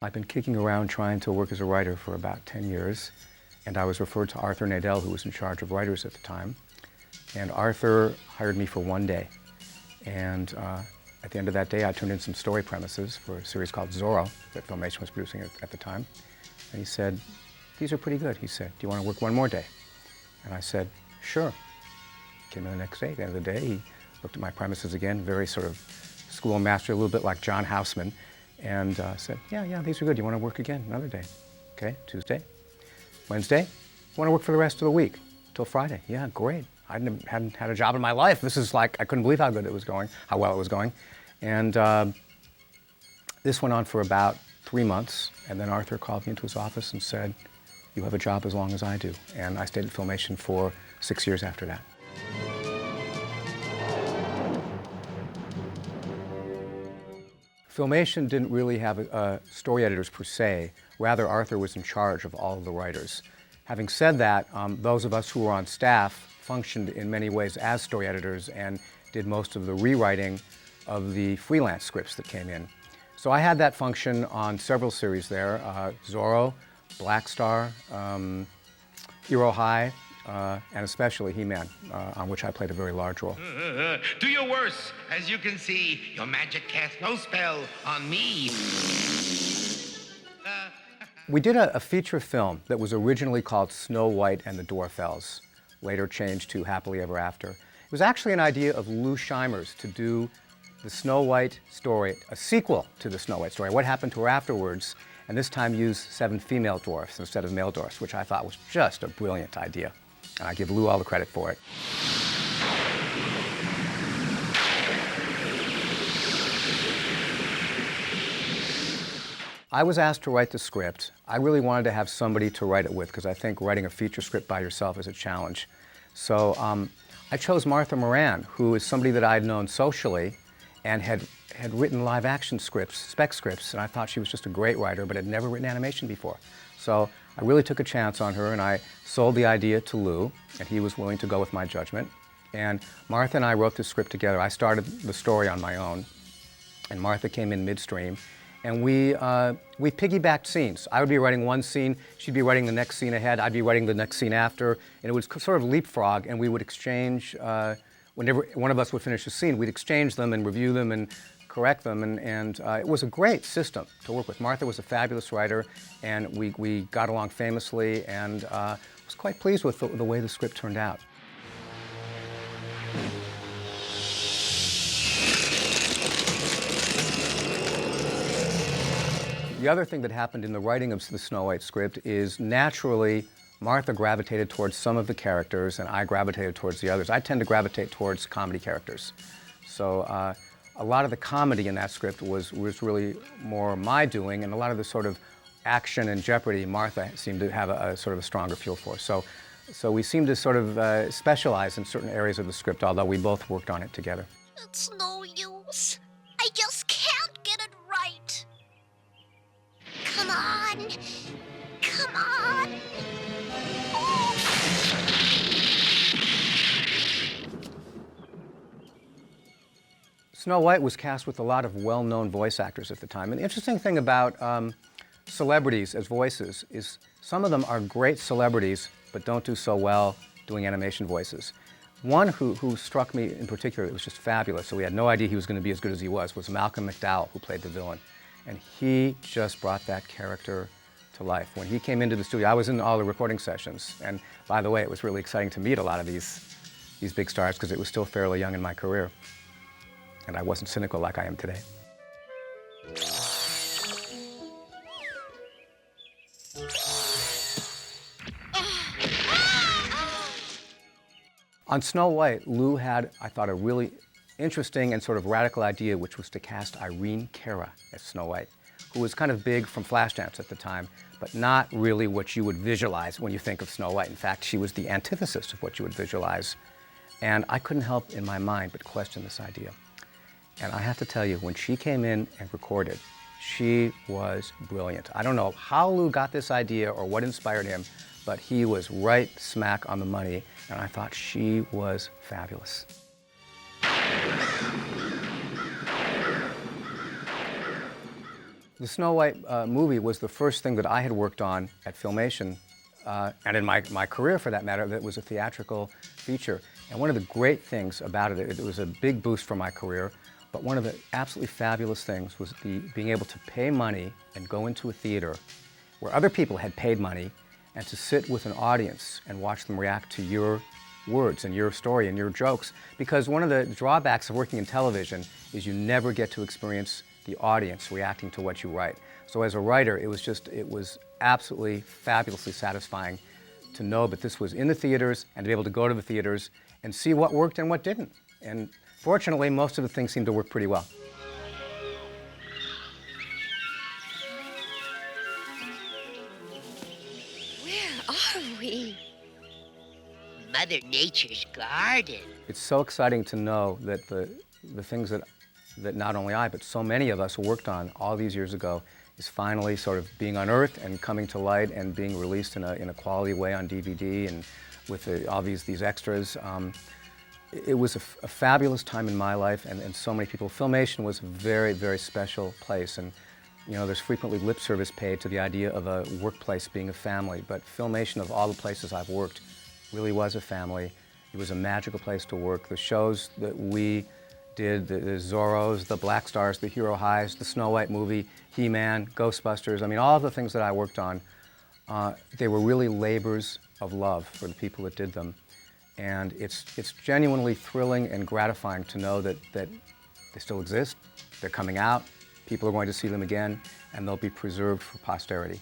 I've been kicking around trying to work as a writer for about 10 years, and I was referred to Arthur Nadel, who was in charge of writers at the time. And Arthur hired me for one day. And at the end of that day, I turned in some story premises for a series called Zorro that Filmation was producing at the time. And he said, "These are pretty good." He said, "Do you want to work one more day?" And I said, "Sure." Came in the next day. At the end of the day, he looked at my premises again, very sort of schoolmaster, a little bit like John Houseman, and said, yeah, these are good. You want to work again another day? Okay, Tuesday. Wednesday, want to work for the rest of the week till Friday? Yeah, great. I hadn't had a job in my life. This is like, I couldn't believe how good it was going, how well it was going. And this went on for about 3 months, and then Arthur called me into his office and said, "You have a job as long as I do." And I stayed at Filmation for 6 years after that. Filmation didn't really have story editors per se. Rather, Arthur was in charge of all of the writers. Having said that, those of us who were on staff functioned in many ways as story editors and did most of the rewriting of the freelance scripts that came in. So I had that function on several series there, Zorro, Black Star, Hero High, and especially He-Man, on which I played a very large role. Do your worst. As you can see, your magic casts no spell on me. We did a feature film that was originally called Snow White and the Dwarf Elves, later changed to Happily Ever After. It was actually an idea of Lou Scheimer's to do the Snow White story, a sequel to the Snow White story, what happened to her afterwards, and this time use 7 female dwarfs instead of male dwarfs, which I thought was just a brilliant idea. And I give Lou all the credit for it. I was asked to write the script. I really wanted to have somebody to write it with because I think writing a feature script by yourself is a challenge. So I chose Martha Moran, who is somebody that I'd known socially and had written live action scripts, spec scripts, and I thought she was just a great writer but had never written animation before. So I really took a chance on her and I sold the idea to Lou, and he was willing to go with my judgment. And Martha and I wrote the script together. I started the story on my own, and Martha came in midstream. And we piggybacked scenes. I would be writing one scene, she'd be writing the next scene ahead, I'd be writing the next scene after, and it would sort of leapfrog, and we would exchange, whenever one of us would finish a scene, we'd exchange them and review them and correct them, and it was a great system to work with. Martha was a fabulous writer, and we got along famously, and was quite pleased with the way the script turned out. The other thing that happened in the writing of the Snow White script is naturally Martha gravitated towards some of the characters and I gravitated towards the others. I tend to gravitate towards comedy characters. So a lot of the comedy in that script was really more my doing, and a lot of the sort of action and jeopardy Martha seemed to have a sort of a stronger feel for. So we seemed to sort of specialize in certain areas of the script, although we both worked on it together. It's no use. I just can't get it right. Come on. Come on. Snow White was cast with a lot of well-known voice actors at the time. And the interesting thing about celebrities as voices is some of them are great celebrities but don't do so well doing animation voices. One who struck me in particular, it was just fabulous, so we had no idea he was going to be as good as he was Malcolm McDowell, who played the villain. And he just brought that character to life. When he came into the studio, I was in all the recording sessions, and by the way, it was really exciting to meet a lot of these big stars because it was still fairly young in my career. And I wasn't cynical like I am today. On Snow White, Lou had, I thought, a really interesting and sort of radical idea, which was to cast Irene Cara as Snow White, who was kind of big from Flashdance at the time, but not really what you would visualize when you think of Snow White. In fact, she was the antithesis of what you would visualize. And I couldn't help in my mind but question this idea. And I have to tell you, when she came in and recorded, she was brilliant. I don't know how Lou got this idea or what inspired him, but he was right smack on the money, and I thought she was fabulous. The Snow White movie was the first thing that I had worked on at Filmation, and in my career for that matter, that was a theatrical feature. And one of the great things about it, it was a big boost for my career, but one of the absolutely fabulous things was being able to pay money and go into a theater where other people had paid money and to sit with an audience and watch them react to your words and your story and your jokes. Because one of the drawbacks of working in television is you never get to experience the audience reacting to what you write. So as a writer, it was absolutely fabulously satisfying to know that this was in the theaters and to be able to go to the theaters and see what worked and what didn't. And fortunately, most of the things seemed to work pretty well. Where are we? Mother Nature's garden. It's so exciting to know that the things that not only I, but so many of us worked on all these years ago is finally sort of being unearthed and coming to light and being released in a quality way on DVD and with all these extras. It was a fabulous time in my life and so many people. Filmation was a very, very special place, and you know, there's frequently lip service paid to the idea of a workplace being a family, but Filmation, of all the places I've worked, really was a family. It was a magical place to work. The shows that we did, the Zorros, the Black Stars, the Hero Highs, the Snow White movie, He-Man, Ghostbusters, I mean, all of the things that I worked on, they were really labors of love for the people that did them. And it's genuinely thrilling and gratifying to know that they still exist, they're coming out, people are going to see them again, and they'll be preserved for posterity.